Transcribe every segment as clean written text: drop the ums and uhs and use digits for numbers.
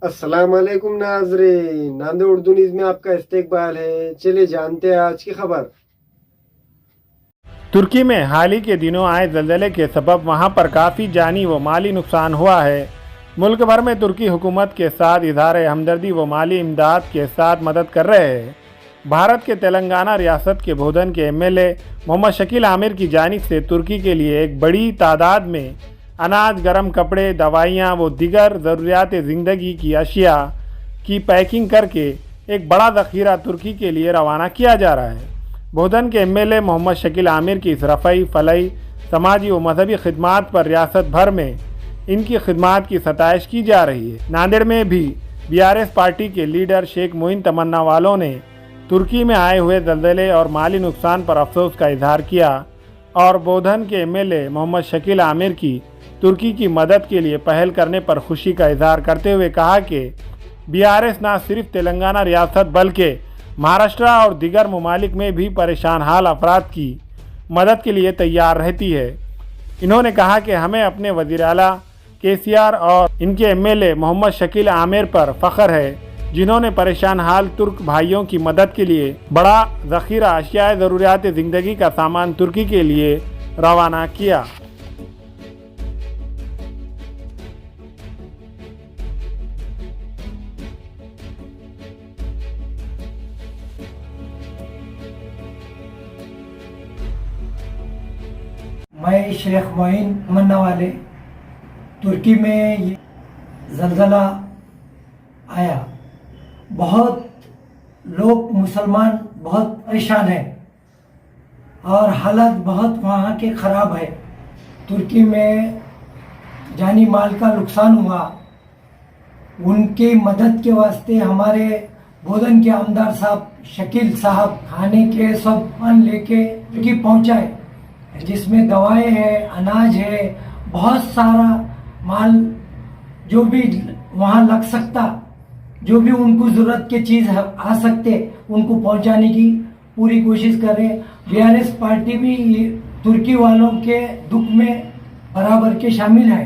अस्सलाम वालेकुम नाज़रीन, नांदेड़ उर्दू न्यूज़ में आपका इस्तकबाल है। चलिए जानते हैं आज की खबर। तुर्की में हाल ही के दिनों आए ज़लज़ले के सबब वहां पर काफ़ी जानी व माली नुकसान हुआ है। मुल्क भर में तुर्की हुकूमत के साथ इज़हार हमदर्दी व माली इमदाद के साथ मदद कर रहे हैं। भारत के तेलंगाना रियासत के बोधन के एमएलए मोहम्मद शकील आमिर की जानिब से तुर्की के लिए एक बड़ी तादाद में अनाज, गर्म कपड़े, दवाइयाँ व दीगर ज़रूरियात ज़िंदगी की अशिया की पैकिंग करके एक बड़ा ज़ख़ीरा तुर्की के लिए रवाना किया जा रहा है। बोधन के एमएलए मोहम्मद शकील आमिर की इस रफ़ई, फलाई, समाजी व मजहबी खिदमात पर रियासत भर में इनकी खिदमात की सताइश की जा रही है। नांदेड़ में भी बीआरएस पार्टी के लीडर शेख मोइन तमन्ना वालों ने तुर्की में आए हुए ज़लज़ले और माली नुकसान पर अफसोस का इजहार किया और बोधन के एमएलए मोहम्मद शकील आमिर की तुर्की की मदद के लिए पहल करने पर खुशी का इजहार करते हुए कहा कि बीआरएस न सिर्फ तेलंगाना रियासत बल्कि महाराष्ट्र और दीगर ममालिक में भी परेशान हाल अफराद की मदद के लिए तैयार रहती है। इन्होंने कहा कि हमें अपने वज़ीर आला केसीआर और इनके एमएलए मोहम्मद शकील आमिर पर फ़ख्र है, जिन्होंने परेशान हाल तुर्क भाइयों की मदद के लिए बड़ा ज़ख़ीरा अशियाए ज़रूरियात ज़िंदगी का सामान तुर्की के लिए रवाना किया। मैं शेख मोइन तमन्ना वाले तुर्की में ये ज़लज़ला आया, बहुत लोग मुसलमान बहुत परेशान हैं और हालत बहुत वहाँ के ख़राब है। तुर्की में जानी माल का नुकसान हुआ, उनकी मदद के वास्ते हमारे बोधन के आमदार साहब शकील साहब खाने के सब सामान लेके तुर्की पहुँचाए, जिसमें दवाएं हैं, अनाज है, बहुत सारा माल जो भी वहाँ लग सकता, जो भी उनको ज़रूरत की चीज़ आ सकते उनको पहुँचाने की पूरी कोशिश कर रहे हैं। बीआरएस पार्टी भी तुर्की वालों के दुख में बराबर के शामिल है।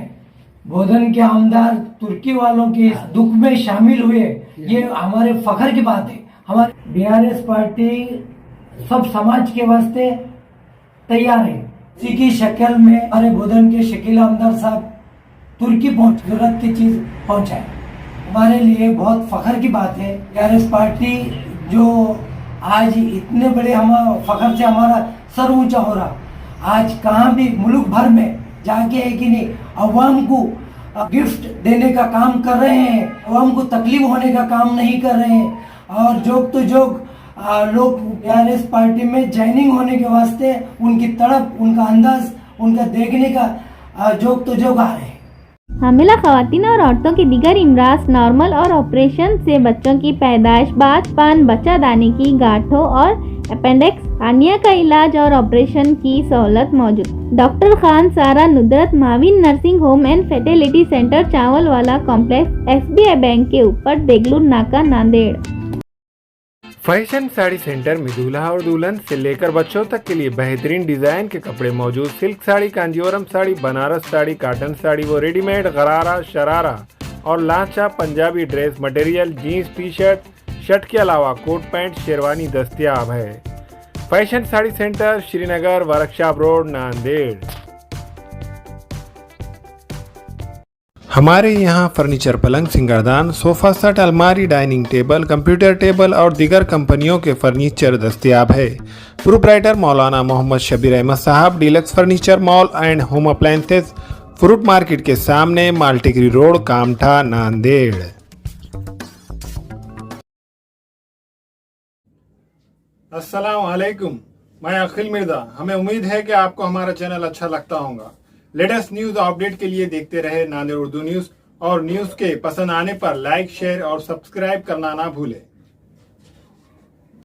बोधन के आमदार तुर्की वालों के दुख में शामिल हुए, ये हमारे फख्र की बात है। हमारे बीआरएस पार्टी सब समाज के वास्ते तैयार है। इसी की शक्ल में हमारे बोधन के शकील आमदार साहब तुर्की पहुंच जरूरत की चीज पहुंचाए, हमारे लिए बहुत फख्र की बात है। बीआरएस पार्टी जो आज इतने बड़े हम फख्र से हमारा सर ऊंचा हो रहा, आज कहाँ भी मुल्क भर में जाके है कि नहीं अवाम को गिफ्ट देने का काम कर रहे हैं, अवाम को तकलीफ होने का काम नहीं कर रहे हैं। और जोग तो जोग लोग बीआरएस पार्टी में ज्वाइनिंग होने के वास्ते उनकी तड़प, उनका अंदाज, उनका देखने का जोग तो जोग आ रहे हैं। हामिला ख़वातीन और औरतों की दीगर इमराज, नॉर्मल और ऑपरेशन से बच्चों की पैदाइश, बातपान, बच्चादानी की गांठों और अपेंडिक्स हार्निया का इलाज और ऑपरेशन की सहूलत मौजूद। Doctor Khan Sara Nudrat Mavin nursing home and fertility centre, Chawalwala complex, SBI bank के ऊपर, देगलूर नाका, नांदेड़। फैशन साड़ी सेंटर में दूल्हा और दुल्हन से लेकर बच्चों तक के लिए बेहतरीन डिजाइन के कपड़े मौजूद। सिल्क साड़ी, कांजीवरम साड़ी, बनारस साड़ी, कॉटन साड़ी वो रेडीमेड गरारा, शरारा और lancha Punjabi dress material, jeans, T shirt, shirt के अलावा कोट पैंट, शेरवानी दस्तयाब है। Fashion sari centre, Srinagar, workshop road, Nanded. हमारे यहाँ फर्नीचर, पलंग, सिंगारदान, सोफा सेट, अलमारी, डाइनिंग टेबल, कंप्यूटर टेबल और दीगर कंपनियों के फर्नीचर दस्तयाब है। प्रोप्राइटर मौलाना मोहम्मद शबीर अहमद साहब, deluxe furniture mall and home appliances, fruit market के सामने, माल्टिकरी रोड, कामठा, नांदेड़। अस्सलाम वालेकुम, मैं अखिल मिर्जा। हमें उम्मीद है कि आपको हमारा चैनल अच्छा लगता होगा। लेटेस्ट न्यूज अपडेट के लिए देखते रहे नांदेड़ उर्दू न्यूज, और न्यूज के पसंद आने पर लाइक, शेयर और सब्सक्राइब करना ना भूलें।